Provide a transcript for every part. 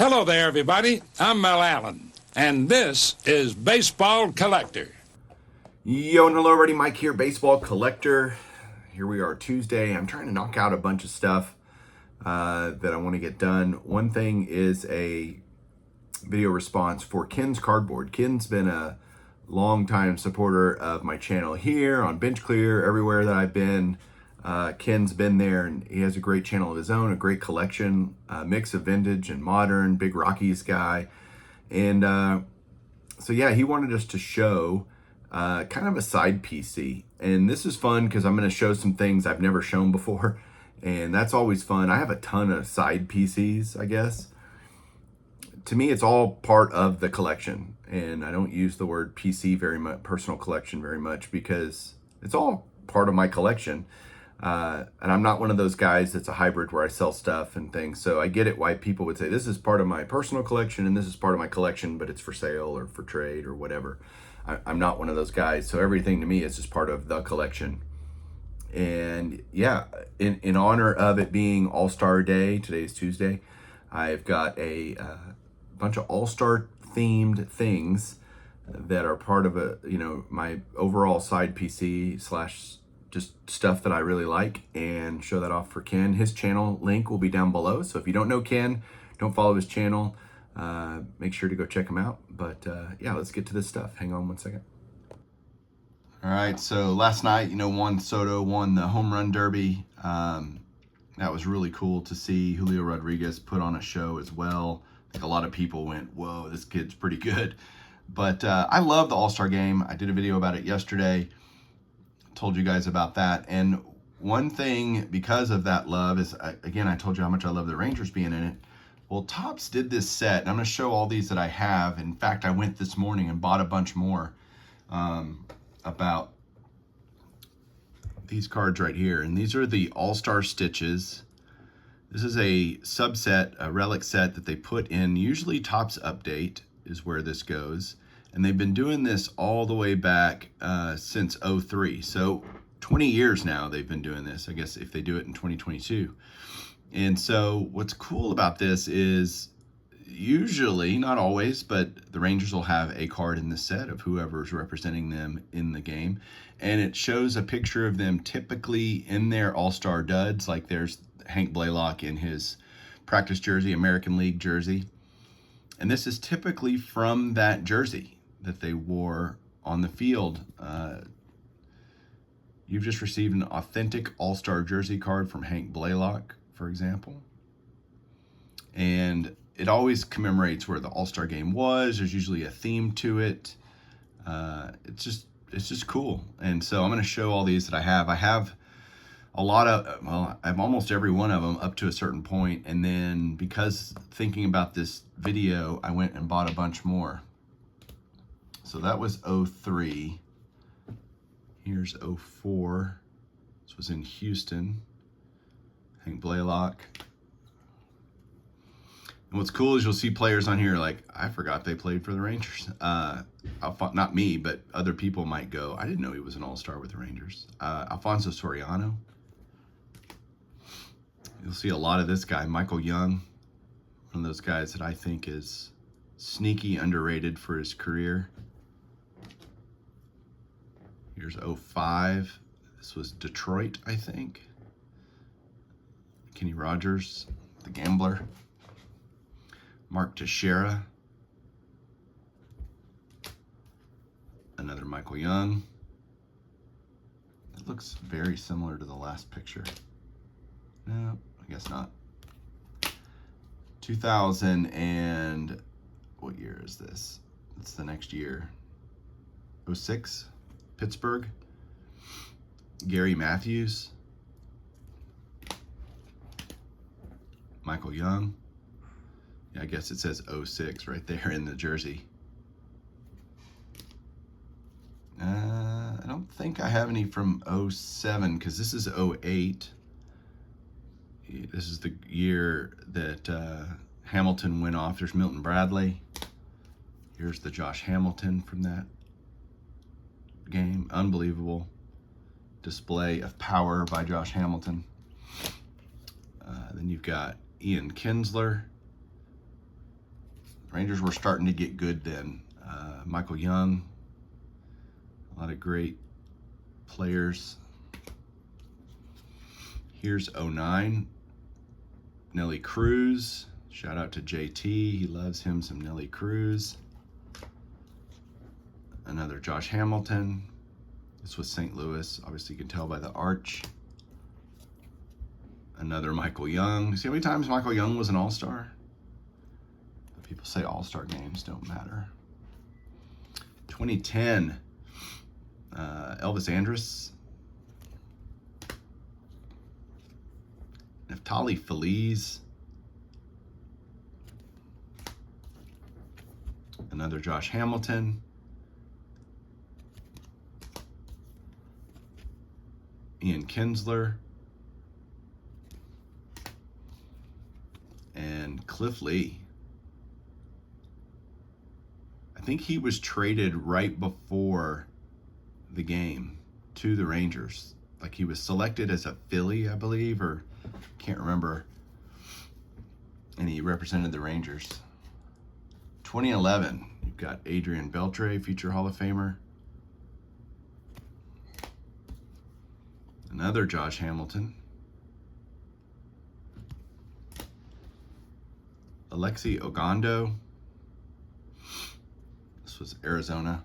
Hello there, everybody. I'm Mel Allen, and this is Baseball Collector. Yo, and hello everybody, Mike here, Baseball Collector. Here we are Tuesday. I'm trying to knock out a bunch of stuff that I want to get done. One thing is a video response for Ken's Cardboard. Ken's been a longtime supporter of my channel here on Bench Clear, everywhere that I've been. Ken's been there, and he has a great channel of his own, a great collection, mix of vintage and modern, big Rockies guy. And so yeah, he wanted us to show kind of a side PC. And this is fun because I'm going to show some things I've never shown before. And that's always fun. I have a ton of side PCs, I guess. To me, it's all part of the collection. And I don't use the word PC very much, personal collection very much, because it's all part of my collection. And I'm not one of those guys that's a hybrid where I sell stuff and things. So I get it why people would say this is part of my personal collection and this is part of my collection, but it's for sale or for trade or whatever. I'm not one of those guys. So everything to me is just part of the collection. And yeah, in honor of it being All-Star Day, today's Tuesday, I've got a bunch of All-Star themed things that are part of my overall side PC / just stuff that I really like, and show that off for Ken. His channel link will be down below. So if you don't know Ken, don't follow his channel, make sure to go check him out. But yeah, let's get to this stuff. Hang on one second. All right, so last night, Juan Soto won the home run derby. That was really cool to see. Julio Rodriguez put on a show as well. I think a lot of people went, whoa, this kid's pretty good. But I love the All-Star game. I did a video about it yesterday. Told you guys about that. And one thing, because of that love, is, again, I told you how much I love the Rangers being in it. Well, Topps did this set, and I'm going to show all these that I have. In fact, I went this morning and bought a bunch more about these cards right here. And these are the All-Star Stitches. This is a subset, a relic set that they put in. Usually Topps Update is where this goes. And they've been doing this all the way back since 03. So 20 years now they've been doing this, I guess, if they do it in 2022. And so what's cool about this is usually, not always, but the Rangers will have a card in the set of whoever's representing them in the game. And it shows a picture of them typically in their All-Star duds. Like there's Hank Blaylock in his practice jersey, American League jersey. And this is typically from that jersey that they wore on the field. You've just received an authentic All-Star jersey card from Hank Blaylock, for example. And it always commemorates where the All-Star game was. There's usually a theme to it. It's just cool. And so I'm going to show all these that I have. I have a lot of, well, I have almost every one of them up to a certain point. And then because thinking about this video, I went and bought a bunch more. So that was 03. Here's 04. This was in Houston. Hank Blaylock. And what's cool is you'll see players on here like, I forgot they played for the Rangers. Not me, but other people might go, I didn't know he was an All-Star with the Rangers. Alfonso Soriano. You'll see a lot of this guy, Michael Young. One of those guys that I think is sneaky underrated for his career. Here's 05. This was Detroit, I think. Kenny Rogers, the gambler. Mark Teixeira. Another Michael Young. It looks very similar to the last picture. No, I guess not. 2000 and what year is this? It's the next year. 06. Pittsburgh, Gary Matthews, Michael Young. Yeah, I guess it says 06 right there in the jersey. I don't think I have any from 07 because this is 08. This is the year that Hamilton went off. There's Milton Bradley. Here's the Josh Hamilton from that game. Unbelievable display of power by Josh Hamilton. Then you've got Ian Kinsler, Rangers were starting to get good then. Michael Young, a lot of great players. Here's 09, Nelly Cruz. Shout out to JT, he loves him some Nelly Cruz. Another Josh Hamilton. This was St. Louis, obviously you can tell by the arch. Another Michael Young. See how many times Michael Young was an All-Star? People say All-Star games don't matter. 2010, Elvis Andrus. Neftali Feliz. Another Josh Hamilton. Ian Kinsler. And Cliff Lee. I think he was traded right before the game to the Rangers. Like he was selected as a Philly, I believe, or can't remember. And he represented the Rangers. 2011, you've got Adrian Beltre, future Hall of Famer. Another Josh Hamilton. Alexi Ogando. This was Arizona.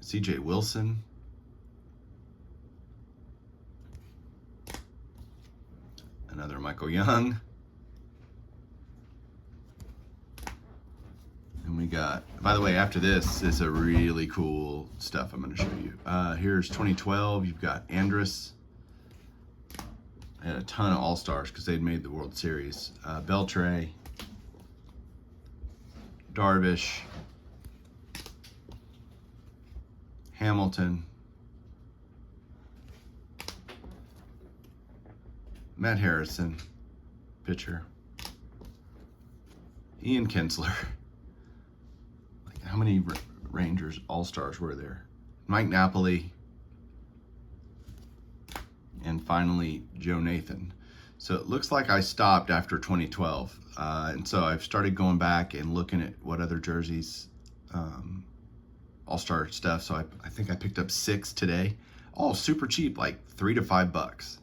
CJ Wilson. Another Michael Young. And we got, by the way, after this is a really cool stuff I'm going to show you. Here's 2012. You've got Andrus. I had a ton of All-Stars because they'd made the World Series. Beltre. Darvish. Hamilton. Matt Harrison, pitcher. Ian Kinsler. Like how many Rangers All-Stars were there? Mike Napoli. And finally, Joe Nathan. So it looks like I stopped after 2012. And so I've started going back and looking at what other jerseys, All-Star stuff. So I think I picked up 6 today. All super cheap, like $3 to $5.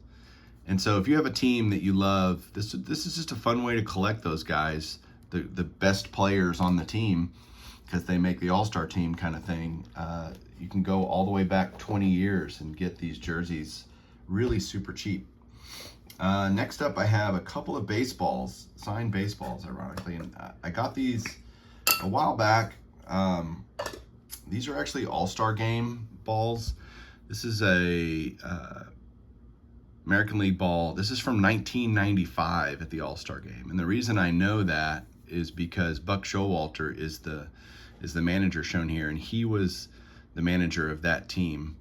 And so if you have a team that you love, this is just a fun way to collect those guys, the best players on the team, because they make the All-Star team kind of thing. You can go all the way back 20 years and get these jerseys really super cheap. Next up, I have a couple of baseballs, signed baseballs, ironically. And I got these a while back. These are actually All-Star Game balls. This is a American League ball. This is from 1995 at the All-Star Game. And the reason I know that is because Buck Showalter is the manager shown here, and he was the manager of that team.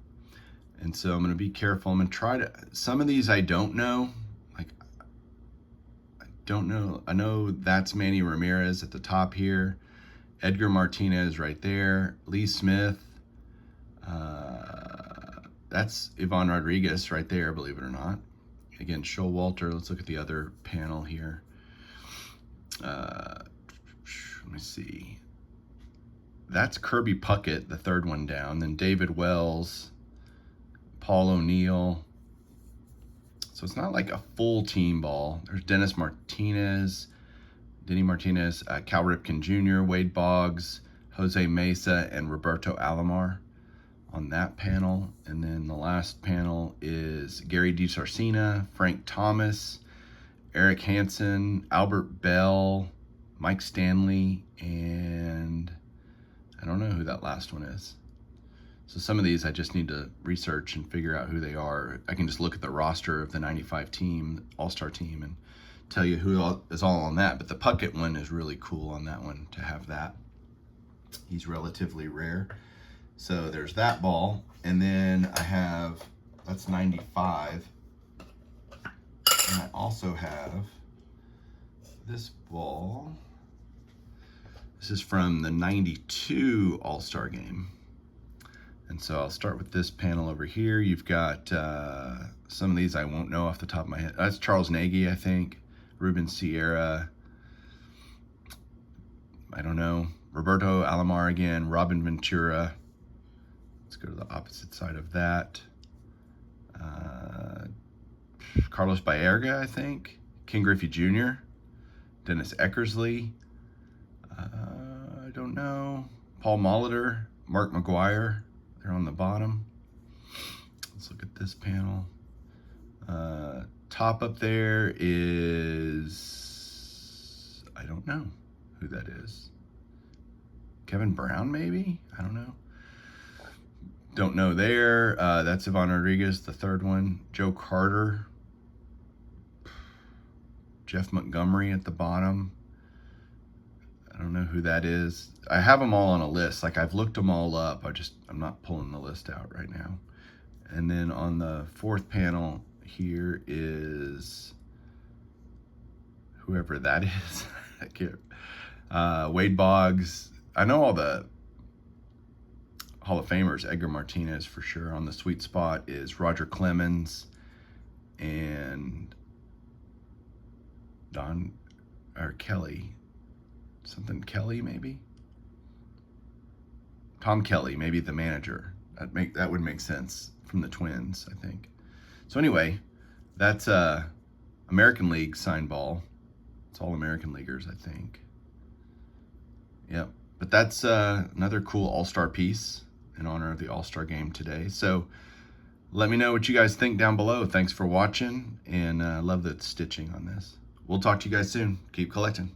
And so I'm going to be careful. I'm going to try to, some of these I don't know. Like, I don't know. I know that's Manny Ramirez at the top here. Edgar Martinez right there. Lee Smith. That's Ivan Rodriguez right there, believe it or not. Again, Showalter. Let's look at the other panel here. Let me see. That's Kirby Puckett, the third one down. Then David Wells, Paul O'Neill. So it's not like a full team ball. There's Denny Martinez, Cal Ripken Jr., Wade Boggs, Jose Mesa, and Roberto Alomar on that panel. And then the last panel is Gary DiSarcina, Frank Thomas, Eric Hansen, Albert Bell, Mike Stanley, and I don't know who that last one is. So some of these I just need to research and figure out who they are. I can just look at the roster of the 95 team, All-Star team, and tell you who is all on that. But the Puckett one is really cool on that one to have that. He's relatively rare. So there's that ball. And then I have, that's 95. And I also have this ball. This is from the 92 All-Star Game. And so I'll start with this panel over here. You've got some of these I won't know off the top of my head. That's Charles Nagy, I think. Ruben Sierra. I don't know. Roberto Alomar again. Robin Ventura. Let's go to the opposite side of that. Carlos Baerga, I think. Ken Griffey Jr. Dennis Eckersley. I don't know. Paul Molitor. Mark McGuire. They're on the bottom. Let's look at this panel. Top up there is, I don't know who that is. Kevin Brown, maybe? I don't know. Don't know there. That's Ivan Rodriguez, the third one. Joe Carter. Jeff Montgomery at the bottom. I don't know who that is. I have them all on a list. Like, I've looked them all up. I'm not pulling the list out right now. And then on the fourth panel here is whoever that is. I can't. Wade Boggs. I know all the Hall of Famers. Edgar Martinez for sure. On the sweet spot is Roger Clemens and Don or Kelly. Something Kelly maybe. Tom Kelly, maybe the manager. That would make sense from the Twins, I think. So anyway, that's American League sign ball. It's all American Leaguers, I think. Yep. But that's another cool All-Star piece in honor of the All-Star game today. So let me know what you guys think down below. Thanks for watching, and love the stitching on this. We'll talk to you guys soon. Keep collecting.